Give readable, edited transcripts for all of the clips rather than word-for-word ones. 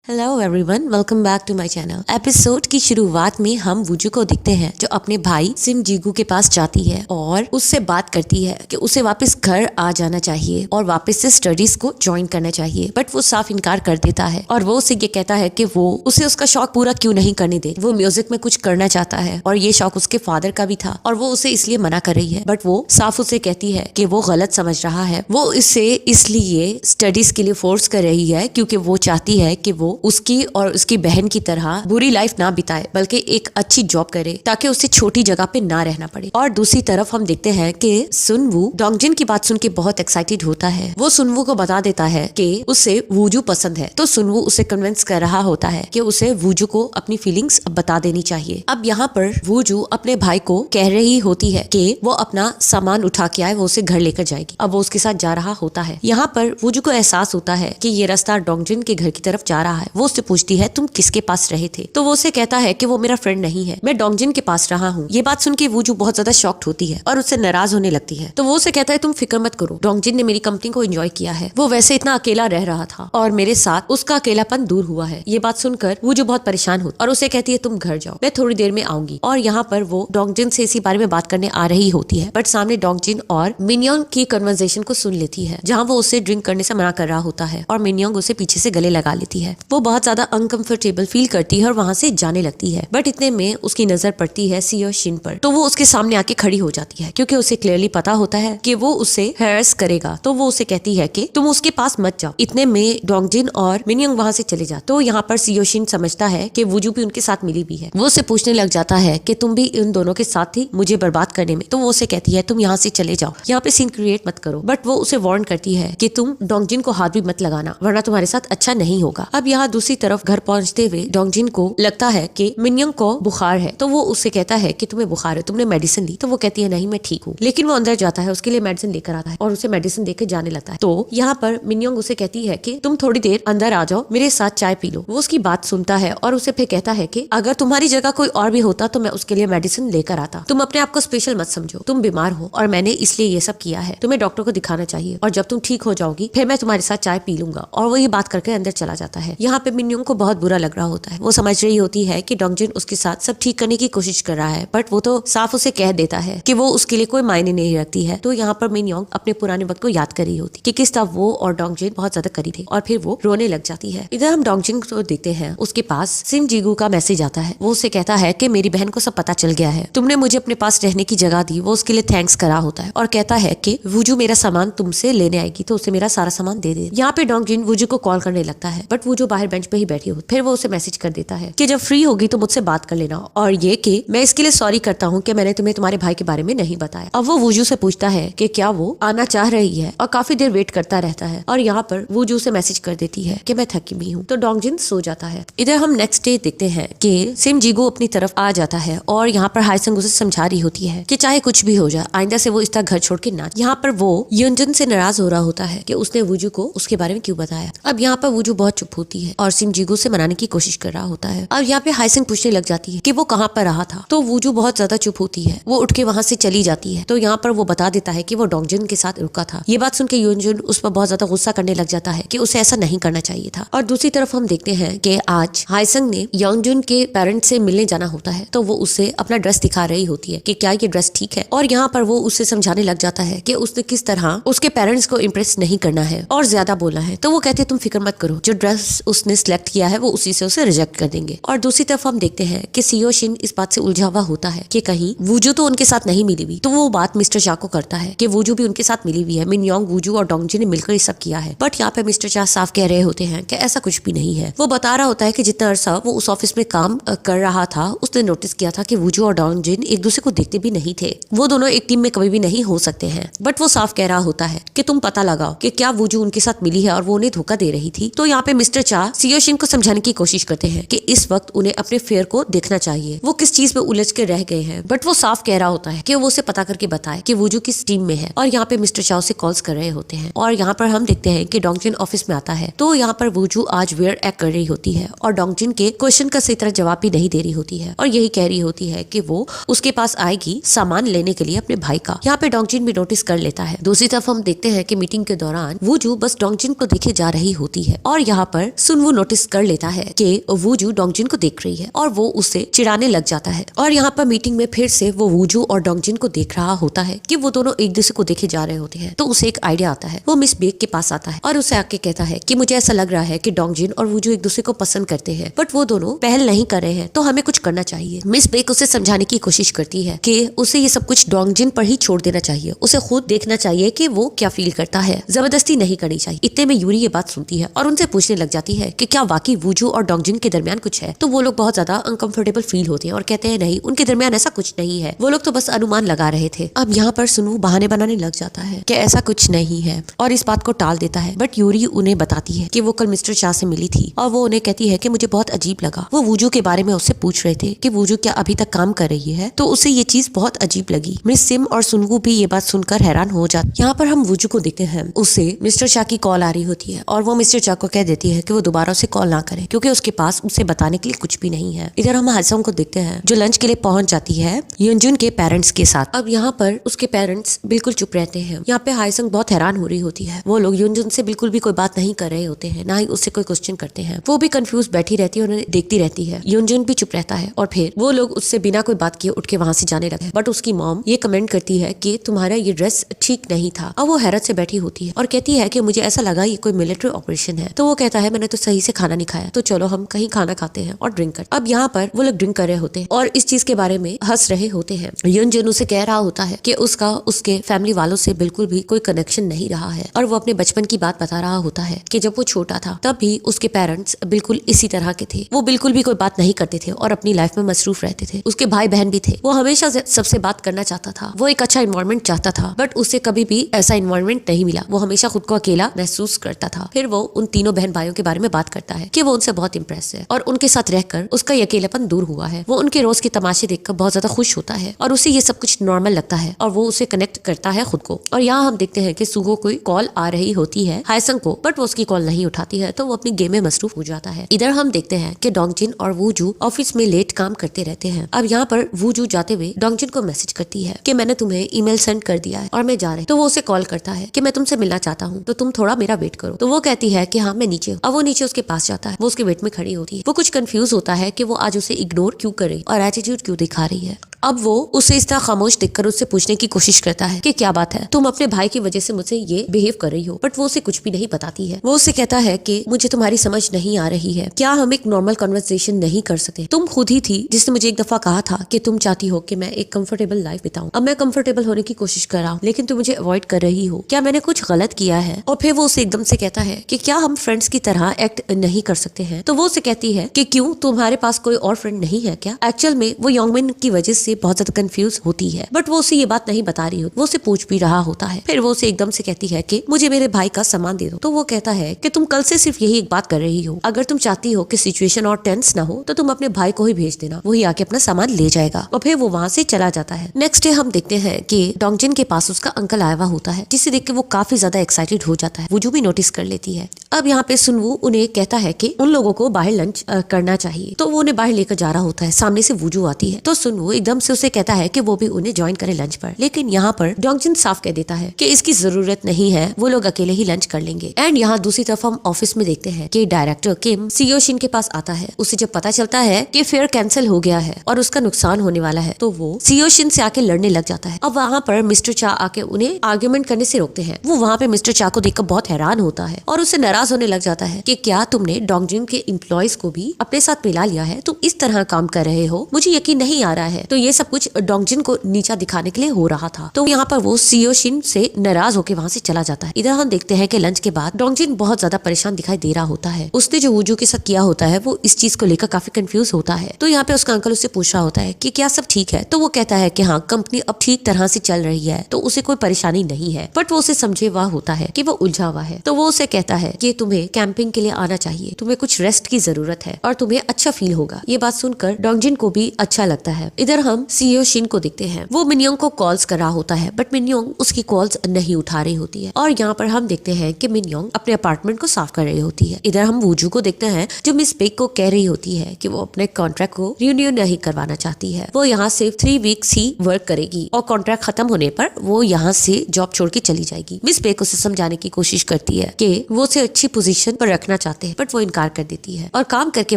Hello everyone, welcome back to my channel. Episode की शुरुआत में हम वूजू को दिखते हैं जो अपने भाई सिम जीगू के पास जाती है और उससे बात करती है कि उसे वापस घर आ जाना चाहिए और वापस से स्टडीज को ज्वाइन करना चाहिए। बट वो साफ इनकार कर देता है और वो उसे ये कहता है कि वो उसे उसका शौक पूरा क्यों नहीं करने दे। वो म्यूजिक में कुछ करना चाहता है और ये शौक उसके फादर का भी था और वो उसे इसलिए मना कर रही है। बट वो साफ उसे कहती है कि वो गलत समझ रहा है। वो इसे इसलिए स्टडीज के लिए फोर्स कर रही है क्योंकि वो चाहती है कि वो उसकी और उसकी बहन की तरह बुरी लाइफ ना बिताए, बल्कि एक अच्छी जॉब करे ताकि उसे छोटी जगह पे ना रहना पड़े। और दूसरी तरफ हम देखते हैं कि सुनवू डोंगजिन की बात सुन के बहुत एक्साइटेड होता है। वो सुनवू को बता देता है कि उसे वूजू पसंद है, तो सुनवू उसे कन्विंस कर रहा होता है कि उसे वूजू को अपनी फीलिंग्स बता देनी चाहिए। अब यहाँ पर वूजू अपने भाई को कह रही होती है कि वो अपना सामान उठा के आए, वो उसे घर लेकर जाएगी। अब वो उसके साथ जा रहा होता है। यहाँ पर वूजू को एहसास होता है कि ये रास्ता डोंगजिन के घर की तरफ जा रहा है। वो उससे पूछती है तुम किसके पास रहे थे, तो वो उसे कहता है कि वो मेरा फ्रेंड नहीं है, मैं डोंगजिन के पास रहा हूँ। ये बात सुन के वूजू बहुत ज्यादा शॉक्ड होती है और उससे नाराज होने लगती है। तो वो उसे कहता है तुम फिक्र मत करो, डोंगजिन ने मेरी कंपनी को एंजॉय किया है। वो वैसे इतना अकेला रह रहा था और मेरे साथ उसका अकेलापन दूर हुआ है। ये बात सुनकर वूजू बहुत परेशान होती और उसे कहती है तुम घर जाओ, मैं थोड़ी देर में आऊंगी। और यहाँ पर वो डोंगजिन से इसी बारे में बात करने आ रही होती है, बट सामने डोंगजिन और मिन्योंग की कन्वर्सेशन को सुन लेती है, जहाँ वो उसे ड्रिंक करने से मना कर रहा होता है और मिन्योंग उसे पीछे से गले लगा लेती है। वो बहुत ज्यादा अनकंफर्टेबल फील करती है और वहां से जाने लगती है। बट इतने में उसकी नजर पड़ती है सियोशिन पर, तो वो उसके सामने आके खड़ी हो जाती है क्योंकि उसे क्लियरली पता होता है कि वो उसे हैरेस करेगा। तो वो उसे कहती है कि तुम उसके पास मत जाओ। इतने में डोंगजिन और मिन्योंग वहां से चले जाते। तो यहाँ पर सियोशिन समझता है कि वूजू भी उनके साथ मिली भी है। वो उसे पूछने लग जाता है कि तुम भी इन दोनों के साथ थी मुझे बर्बाद करने में। तो वो उसे कहती है तुम यहाँ से चले जाओ, यहाँ पे सीन क्रिएट मत करो। बट वो उसे वार्न करती है कि तुम डोंगजिन को हाथ भी मत लगाना, वरना तुम्हारे साथ अच्छा नहीं होगा। अब यहाँ दूसरी तरफ घर पहुंचते हुए डोंगजिन को लगता है कि मिन्योंग को बुखार है, तो वो उससे कहता है कि तुम्हें बुखार है, तुमने मेडिसिन ली? तो वो कहती है नहीं मैं ठीक हूँ। लेकिन वो अंदर जाता है, उसके लिए मेडिसिन लेकर आता है और उसे मेडिसिन देकर जाने लगता है। तो यहाँ पर मिन्योंग उसे कहती है कि तुम थोड़ी देर अंदर आ जाओ, मेरे साथ चाय पी लो। वो उसकी बात सुनता है और उसे फिर कहता है कि अगर तुम्हारी जगह कोई और भी होता तो मैं उसके लिए मेडिसिन लेकर आता। तुम अपने आप को स्पेशल मत समझो, तुम बीमार हो और मैंने इसलिए ये सब किया है। तुम्हें डॉक्टर को दिखाना चाहिए और जब तुम ठीक हो जाओगी फिर मैं तुम्हारे साथ चाय पी लूंगा। और वो ये बात करके अंदर चला जाता है। यहाँ पे मिन्योंग को बहुत बुरा लग रहा होता है। वो समझ रही होती है कि डोंगजिन उसके साथ सब ठीक करने की कोशिश कर रहा है, बट वो तो साफ उसे कह देता है कि वो उसके लिए कोई मायने नहीं रखती है। तो यहाँ पर मिन्योंग अपने पुराने वक्त को याद कर रही होती कि किस तरह वो और डोंगजिन बहुत ज्यादा करीब थे और फिर वो रोने लग जाती है। इधर हम डोंगजिन को देखते हैं, उसके पास सिम जीगू का मैसेज आता है। वो उसे कहता है कि मेरी बहन को सब पता चल गया है, तुमने मुझे अपने पास रहने की जगह दी। वो उसके लिए थैंक्स करा होता है और कहता है कि वूजू मेरा सामान तुमसे लेने आएगी तो उसे मेरा सारा सामान दे दे। यहाँ पे डोंगजिन वूजू को कॉल करने लगता है, बट वूजू बाहर बेंच पे ही बैठी हो। फिर वो उसे मैसेज कर देता है कि जब फ्री होगी तो मुझसे बात कर लेना और ये कि मैं इसके लिए सॉरी करता हूँ कि मैंने तुम्हें तुम्हारे भाई के बारे में नहीं बताया। अब वो वूजू से पूछता है कि क्या वो आना चाह रही है और काफी देर वेट करता रहता है। और यहाँ पर वूजू से मैसेज कर देती है कि मैं थकी भी हूँ। तो डोंगजिन सो जाता है। इधर हम नेक्स्ट डे देखते हैं कि सिम जीगू अपनी तरफ आ जाता है और यहाँ पर हाईसंग उसे समझा रही होती है कि चाहे कुछ भी हो जाए आइंदा से वो इस तरह घर छोड़ के ना। यहाँ पर वो युनजुन से नाराज हो रहा होता है कि उसने वूजू को उसके बारे में क्यों बताया। अब यहाँ पर वूजू बहुत चुप होती है और सिम जीगू से मनाने की कोशिश कर रहा होता है। अब यहाँ पे हाईसंग पूछने लग जाती है कि वो कहाँ पर रहा था। तो वूजू बहुत ज्यादा चुप होती है। वो उठ के वहाँ से चली जाती है। तो यहाँ पर वो बता देता है कि वो डोंगजिन के साथ रुका था। ये बात सुन के युनजुन उस पर बहुत ज्यादा गुस्सा करने लग जाता है कि उसे ऐसा नहीं करना चाहिए था। और दूसरी तरफ हम देखते हैं कि आज हाईसंग ने योंगजुन के पेरेंट्स से मिलने जाना होता है। तो वो उसे अपना ड्रेस दिखा रही होती है कि क्या ये ड्रेस ठीक है। और यहाँ पर वो उससे समझाने लग जाता है कि उसने किस तरह उसके पेरेंट्स को इम्प्रेस नहीं करना है और ज्यादा बोलना है। तो वो कहते हैं तुम फिक्र मत करो, जो ड्रेस उसने सिलेक्ट किया है वो उसी से उसे रिजेक्ट कर देंगे। और दूसरी तरफ हम देखते हैं कि सियोशिन इस बात से उलझा हुआ होता है कि कहीं वूजू तो उनके साथ नहीं मिली हुई। तो वो बात मिस्टर चा को करता है कि वूजू भी उनके साथ मिली हुई है, मिन्योंग, वूजू और डोंगजिन ने मिलकर ये सब किया है। बट यहाँ पे मिस्टर चा साफ कह रहे होते हैं कि ऐसा कुछ भी नहीं है। वो बता रहा होता है कि जितना अरसा वो उस ऑफिस में काम कर रहा था उसने नोटिस किया था कि वूजू और डोंगजिन एक दूसरे को देखते भी नहीं थे। वो दोनों एक टीम में कभी भी नहीं हो सकते हैं। बट वो साफ कह रहा होता है कि तुम पता लगाओ कि क्या वूजू उनके साथ मिली है और वो उन्हें धोखा दे रही थी। तो यहाँ पे मिस्टर चा सियोशिन को समझाने की कोशिश करते हैं कि इस वक्त उन्हें अपने फेयर को देखना चाहिए, वो किस चीज में उलझ के रह गए हैं। बट वो साफ कह रहा होता है कि वो उसे पता करके बताए कि वूजू किस टीम में है। और यहाँ पे मिस्टर चाओ से कॉल्स कर रहे होते हैं और यहाँ पर हम देखते हैं कि डोंगजिन ऑफिस में आता है। तो यहाँ पर वूजू आज वेयर एक्ट कर रही होती है और डोंगजिन के क्वेश्चन का सही तरह जवाब भी नहीं दे रही होती है और यही कह रही होती है कि वो उसके पास आएगी सामान लेने के लिए अपने भाई का। यहाँ पे डोंगजिन भी नोटिस कर लेता है। दूसरी तरफ हम देखते हैं कि मीटिंग के दौरान वूजू बस डोंगजिन को देखे जा रही होती है और यहाँ पर सुनवू नोटिस कर लेता है कि वूजू डोंगजिन को देख रही है और वो उसे चिढ़ाने लग जाता है। और यहाँ पर मीटिंग में फिर से वो वूजू और डोंगजिन को देख रहा होता है कि वो दोनों एक दूसरे को देखे जा रहे होते हैं। तो उसे एक आइडिया आता है। वो मिस बेक के पास आता है और उसे आके कहता है कि मुझे ऐसा लग रहा है कि डोंगजिन और वूजू एक दूसरे को पसंद करते हैं, बट वो दोनों पहल नहीं कर रहे हैं, तो हमें कुछ करना चाहिए। मिस बेक उसे समझाने की कोशिश करती है कि उसे ये सब कुछ डोंगजिन पर ही छोड़ देना चाहिए, उसे खुद देखना चाहिए कि वो क्या फील करता है, जबरदस्ती नहीं करनी चाहिए। इतने में यूरी ये बात सुनती है और उनसे पूछने लग जाती है कि क्या वाकई वूजू और डोंगजिन के दरमियान कुछ है। तो वो लोग बहुत ज्यादा अनकंफर्टेबल फील होते हैं और कहते हैं नहीं, उनके दरमियान ऐसा कुछ नहीं है, वो लोग तो बस अनुमान लगा रहे थे। अब यहाँ पर सुनवू बहाने बनाने लग जाता है कि ऐसा कुछ नहीं है और इस बात को टाल देता है, बट यूरी उन्हें बताती है कि वो कल मिस्टर शाह से मिली थी और वो उन्हें कहती है कि मुझे बहुत अजीब लगा। वो वूजू के बारे में उससे पूछ रहे थे कि वूजू क्या अभी तक काम कर रही है, तो उसे ये चीज बहुत अजीब लगी। मिस सिम और सुनवू भी ये बात सुनकर हैरान हो जाती। यहाँ पर हम वूजू को देखते हैं, उसे मिस्टर शाह की कॉल आ रही होती है और वो मिस्टर शाह को कह देती है कि वो दोबारा उसे कॉल ना करे क्योंकि उसके पास उसे बताने के लिए कुछ भी नहीं है। इधर हम हाइसंग को देखते हैं जो लंच के लिए पहुंच जाती है युनजुन के पेरेंट्स के साथ। अब यहाँ पर उसके पेरेंट्स बिल्कुल चुप रहते हैं। यहाँ पे हाइसंग बहुत हैरान हो रही होती है। वो लोग युनजुन से बिल्कुल भी कोई बात नहीं कर रहे होते हैं, ना ही उससे कोई क्वेश्चन करते हैं। वो भी कंफ्यूज बैठी रहती है, उन्हें देखती रहती है। युनजुन भी चुप रहता है और फिर वो लोग उससे बिना कोई बात किए उठ के वहाँ से जाने लगे। बट उसकी मॉम ये कमेंट करती है कि तुम्हारा ये ड्रेस ठीक नहीं था। अब वो हैरत से बैठी होती है और कहती है कि मुझे ऐसा लगा ये कोई मिलिट्री ऑपरेशन है। तो वो कहता है मैंने तो सही से खाना नहीं खाया, तो चलो हम कहीं खाना खाते हैं और ड्रिंक करते। अब यहाँ पर वो लोग ड्रिंक कर रहे होते हैं और इस चीज के बारे में हंस रहे होते हैं। युनजुन उसे कह रहा होता है कि उसका उसके फैमिली वालों से बिल्कुल भी कोई कनेक्शन नहीं रहा है और वो अपने बचपन की बात बता रहा होता है कि जब वो छोटा था तब भी उसके पेरेंट्स बिल्कुल इसी तरह के थे। वो बिल्कुल भी कोई बात नहीं करते थे और अपनी लाइफ में मसरूफ रहते थे। उसके भाई बहन भी थे। वो हमेशा सबसे बात करना चाहता था। वो एक अच्छा इन्वायरमेंट चाहता था, बट उसे कभी भी ऐसा इन्वायरमेंट नहीं मिला। वो हमेशा खुद को अकेला महसूस करता था। फिर वो उन तीनों बहन भाइयों के बारे में बात करता है कि वो उनसे बहुत इंप्रेस है और उनके साथ रहकर उसका ये अकेलापन दूर हुआ है। वो उनके रोज के तमाशे देखकर बहुत ज्यादा खुश होता है और उसे ये सब कुछ नॉर्मल लगता है और वो उसे कनेक्ट करता है खुद को। और यहाँ हम देखते हैं कि सुगो कोई कॉल आ रही होती है हाइसंग को, बट वो उसकी कॉल नहीं उठाती है, तो वो अपनी गेम में मसरूफ हो जाता है। इधर हम देखते हैं कि डोंगजिन और वूजू ऑफिस में लेट काम करते रहते हैं। अब यहाँ पर वूजू जाते हुए डोंगजिन को मैसेज करती है कि मैंने तुम्हें ईमेल सेंड कर दिया है और मैं जा रही। तो वो उसे कॉल करता है कि मैं तुमसे मिलना चाहता हूँ, तो तुम थोड़ा मेरा वेट करो। तो वो कहती है कि हाँ मैं नीचे हूँ। अब वो नीचे उसके पास जाता है। वो उसके वेट में खड़ी होती है। वो कुछ कंफ्यूज होता है कि वो आज उसे इग्नोर क्यों कर रही और एटीट्यूड क्यों दिखा रही है। अब वो उसे इस तरह खामोश देखकर उससे पूछने की कोशिश करता है कि क्या बात है, तुम अपने भाई की वजह से मुझसे ये बिहेव कर रही हो, बट वो उसे कुछ भी नहीं बताती है। वो उसे कहता है कि मुझे तुम्हारी समझ नहीं आ रही है, क्या हम एक नॉर्मल कन्वर्सेशन नहीं कर सकते? तुम खुद ही थी जिसने मुझे एक दफा कहा था कि तुम चाहती हो कि मैं एक कंफर्टेबल लाइफ बिताऊं। अब मैं कंफर्टेबल होने की कोशिश कर रहा हूँ, लेकिन तुम मुझे अवॉइड कर रही हो। क्या मैंने कुछ गलत किया है? और फिर वो उसे एकदम से कहता है कि क्या हम फ्रेंड्स की तरह एक्ट नहीं कर सकते हैं? तो वो उसे कहती है कि क्यों, तुम्हारे पास कोई और फ्रेंड नहीं है क्या? एक्चुअल में वो योंगमिन की वजह से बहुत ज्यादा कंफ्यूज होती है, बट वो उसे ये बात नहीं बता रही होती। वो उसे पूछ भी रहा होता है। फिर वो उसे एकदम से कहती है कि मुझे मेरे भाई का सामान दे दो। तो वो कहता है कि तुम कल से सिर्फ यही एक बात कर रही हो, अगर तुम चाहती हो कि सिचुएशन और टेंस ना हो तो तुम अपने भाई को ही भेज देना, वही आके अपना सामान ले जाएगा। और फिर वो वहाँ से चला जाता है। नेक्स्ट डे हम देखते हैं कि डोंगजिन के पास उसका अंकल आया हुआ होता है, जिसे देख के वो काफी ज्यादा एक्साइटेड हो जाता है। वूजू भी नोटिस कर लेती है। अब यहाँ पे सुनवू उन्हें कहता है कि उन लोगों को बाहर लंच करना चाहिए, तो वो उन्हें बाहर लेकर जा रहा होता है। सामने से वूजू आती है तो सुनवू एकदम से उसे कहता है कि वो भी उन्हें ज्वाइन करे लंच पर, लेकिन यहाँ पर डोंगजिन साफ कह देता है कि इसकी जरूरत नहीं है, वो लोग अकेले ही लंच कर लेंगे। एंड यहाँ दूसरी तरफ हम ऑफिस में देखते हैं कि डायरेक्टर किम सियोशिन के पास आता है। उसे जब पता चलता है कि फेयर कैंसिल हो गया है और उसका नुकसान होने वाला है, तो वो सियोशिन से आके लड़ने लग जाता है। अब वहाँ पर मिस्टर चा आके उन्हें आर्ग्यूमेंट करने से रोकते हैं। वो वहाँ पे मिस्टर चा को देखकर बहुत हैरान होता है और उसे नाराज होने लग जाता है कि क्या तुमने डोंगजिन के एम्प्लॉयज को भी अपने साथ मिला लिया है? तुम इस तरह काम कर रहे हो, मुझे यकीन नहीं आ रहा है। तो ये सब कुछ डोंगजिन को नीचा दिखाने के लिए हो रहा था। तो यहाँ पर वो सियोशिन से नाराज होकर वहाँ से चला जाता है। इधर हम देखते हैं कि लंच के बाद डोंगजिन बहुत ज्यादा परेशान दिखाई दे रहा होता है। उसने जो वूजू के साथ किया होता है वो इस चीज को लेकर काफी कंफ्यूज होता है। तो यहाँ पे उसका अंकल उससे पूछ रहा होता है कि क्या सब ठीक है? तो वो कहता है कि हाँ, कंपनी अब ठीक तरह से चल रही है, तो उसे कोई परेशानी नहीं है। बट वो उसे समझे हुआ होता है कि वो उलझा हुआ है। तो वो उसे कहता है कि तुम्हें कैंपिंग के लिए आना चाहिए, तुम्हें कुछ रेस्ट की जरूरत है और तुम्हें अच्छा फील होगा। ये बात सुनकर डोंगजिन को भी अच्छा लगता है। इधर हम सियोशिन को देखते हैं। वो मिनयोंग को कॉल्स कर रहा होता है, बट मिनयोंग उसकी कॉल्स नहीं उठा रही होती है। और यहाँ पर हम देखते हैं कि मिनयोंग अपने अपार्टमेंट को साफ कर रही होती है। इधर हम वूजू को देखते हैं जो मिस बेक को कह रही होती है कि वो अपने कॉन्ट्रैक्ट को रिन्यू नहीं करवाना चाहती है। वो यहाँ सिर्फ 3 वीक्स ही वर्क करेगी और कॉन्ट्रैक्ट खत्म होने पर वो यहाँ से जॉब छोड़ के चली जाएगी। मिस बेक उसे समझाने की कोशिश करती है कि वो उसे अच्छी पोजीशन पर रखना चाहते हैं, बट वो इनकार कर देती है और काम करके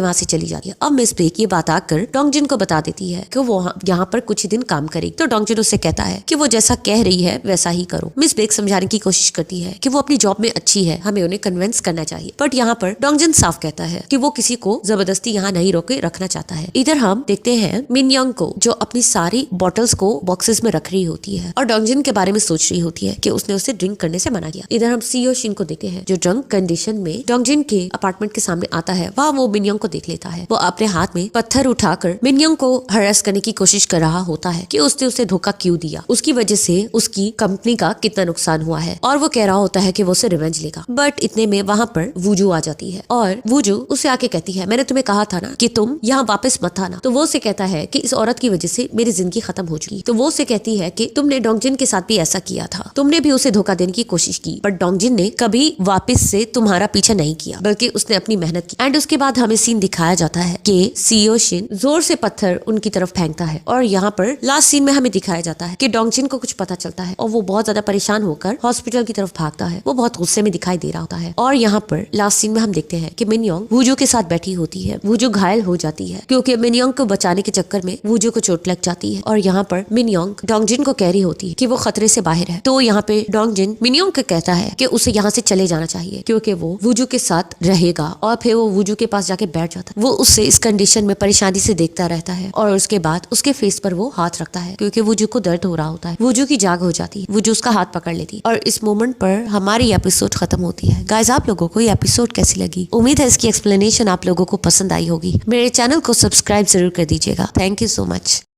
वहाँ से चली जाती है। अब मिस बेक ये बात आकर डोंगजिन को बता देती है कि वो यहाँ पर कुछ ही दिन काम करेगी। तो डोंगजिन उससे कहता है कि वो जैसा कह रही है वैसा ही करो। मिस बेक समझाने की कोशिश करती है कि वो अपनी जॉब में अच्छी है, हमें उन्हें कन्विंस करना चाहिए, बट यहाँ पर डोंगजिन साफ कहता है कि वो किसी को जबरदस्ती यहाँ नहीं रोके रखना चाहता है। इधर हम देखते हैं मिनयोंग को, जो अपनी सारी बॉटल्स को बॉक्सेस में रख रही होती है और डोंगजिन के बारे में सोच रही होती है कि उसने उसे ड्रिंक करने से मना किया। इधर हम सीओ शिन को देखते हैं, जो ड्रंक कंडीशन में डोंगजिन के अपार्टमेंट के सामने आता है। वहाँ वो मिनयोंग को देख लेता है। वो अपने हाथ में पत्थर उठाकर मिनयोंग को हरास करने की कोशिश कर रहा होता है कि उसने उसे धोखा क्यों दिया, उसकी वजह से उसकी कंपनी का कितना नुकसान हुआ है, और वो कह रहा होता है कि वो उसे रिवेंज लेगा। बट इतने में वहाँ पर वूजू आ जाती है और वूजू उसे आके कहती है, मैंने तुम्हें कहा था ना कि तुम यहाँ वापस मत आना। तो वो उसे कहता है कि इस औरत की वजह से मेरी जिंदगी खत्म हो चुकी। तो वो उसे कहती है कि तुमने डोंगजिन के साथ भी ऐसा किया था, तुमने भी उसे धोखा देने की कोशिश की, बट डोंगजिन ने कभी वापस से तुम्हारा पीछा नहीं किया, बल्कि उसने अपनी मेहनत की। एंड उसके बाद हमें सीन दिखाया जाता है कि सीओ शिन जोर से पत्थर उनकी तरफ फेंकता है और यहाँ पर लास्ट सीन में हमें दिखाया जाता है कि डोंगजिन को कुछ पता चलता है और वो बहुत ज्यादा परेशान होकर हॉस्पिटल की तरफ भागता है। वो बहुत गुस्से में दिखाई दे रहा होता है और यहाँ पर लास्ट सीन में हम देखते हैं कि मिनयोंग वूजू के साथ बैठी होती है। वूजू घायल हो जाती है क्योंकि मिनयोंग को बचाने के चक्कर में वूजू को चोट लग जाती है और यहाँ पर मिनयोंग डोंगजिन को कह रही होती है कि वो खतरे से बाहर है। तो यहाँ पे डोंगजिन मिनयोंग को कहता है कि उसे यहाँ से चले जाना चाहिए क्योंकि वो वूजू के साथ रहेगा, और फिर वो वूजू के पास जाके बैठ जाता है। वो उससे इस कंडीशन में परेशानी से देखता रहता है और उसके बाद उसके फेस पर वो हाथ रखता है क्योंकि वूजू को दर्द हो रहा होता है। वूजू की जाग हो जाती है, वूजू उसका हाथ पकड़ लेती है और इस मोमेंट पर हमारी एपिसोड खत्म होती है। गाइस, आप लोगों को ये एपिसोड कैसी लगी? उम्मीद है इसकी एक्सप्लेनेशन आप लोगों को पसंद आई होगी। मेरे चैनल को सब्सक्राइब जरूर कर दीजिएगा। Thank you so much.